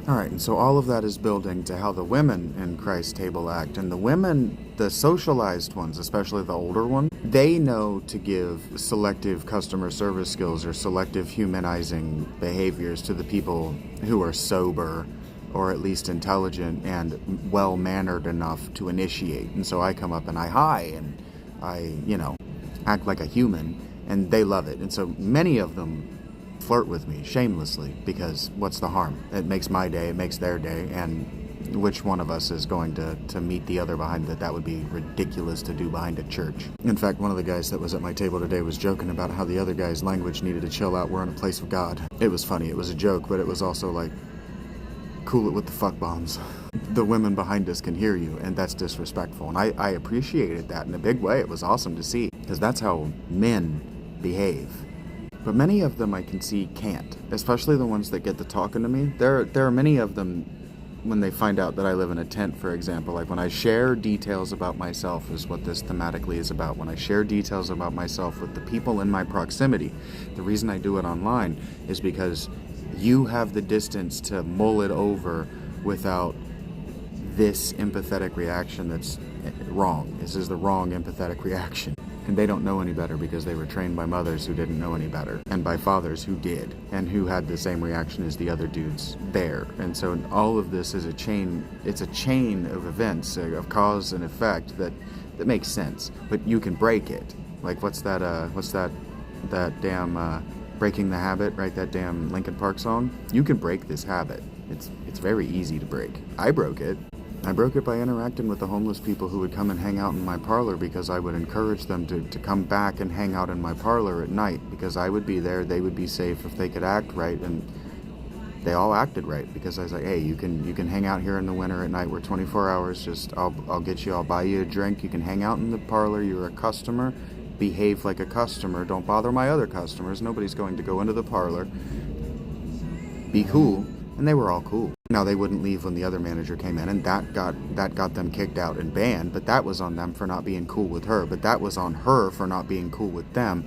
All right, and so all of that is building to how the women in Christ's table act. And the women, the socialized ones, especially the older ones, they know to give selective customer service skills or selective humanizing behaviors to the people who are sober or at least intelligent and well-mannered enough to initiate. And so I come up and I hi and I, act like a human, and they love it. And so many of them flirt with me shamelessly because what's the harm? It makes my day, it makes their day, and which one of us is going to meet the other behind that? That would be ridiculous to do behind a church. In fact, one of the guys that was at my table today was joking about how the other guy's language needed to chill out. We're in a place of God. It was funny. It was a joke, but it was also like, cool it with the fuck bombs. The women behind us can hear you, and that's disrespectful. And I appreciated that in a big way. It was awesome to see, because that's how men behave. But many of them I can see can't, especially the ones that get to talking to me. There are many of them when they find out that I live in a tent, for example. Like when I share details about myself is what this thematically is about. When I share details about myself with the people in my proximity, the reason I do it online is because you have the distance to mull it over without this empathetic reaction that's wrong. This is the wrong empathetic reaction. And they don't know any better because they were trained by mothers who didn't know any better, and by fathers who did, and who had the same reaction as the other dudes there. And so all of this is a chain, it's a chain of events, of cause and effect that makes sense. But you can break it. Like what's that damn Breaking the Habit, right? That damn Linkin Park song? You can break this habit. It's very easy to break. I broke it. I broke it by interacting with the homeless people who would come and hang out in my parlor, because I would encourage them to come back and hang out in my parlor at night, because I would be there, they would be safe if they could act right, and they all acted right, because I was like, hey, you can hang out here in the winter at night. We're 24 hours, just I'll get you, I'll buy you a drink, you can hang out in the parlor, you're a customer, behave like a customer, don't bother my other customers, nobody's going to go into the parlor, be cool. And they were all cool. Now, they wouldn't leave when the other manager came in, and that got them kicked out and banned, but that was on them for not being cool with her. But that was on her for not being cool with them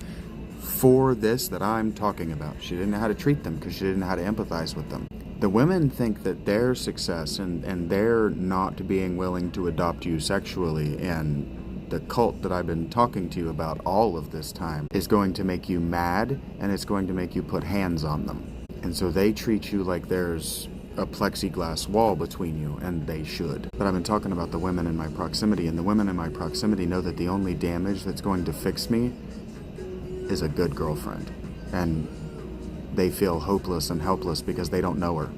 for this that I'm talking about. She didn't know how to treat them because she didn't know how to empathize with them. The women think that their success and their not being willing to adopt you sexually, and the cult that I've been talking to you about all of this time, is going to make you mad, and it's going to make you put hands on them. And so they treat you like there's a plexiglass wall between you, and they should. But I've been talking about the women in my proximity, and the women in my proximity know that the only damage that's going to fix me is a good girlfriend. And they feel hopeless and helpless because they don't know her.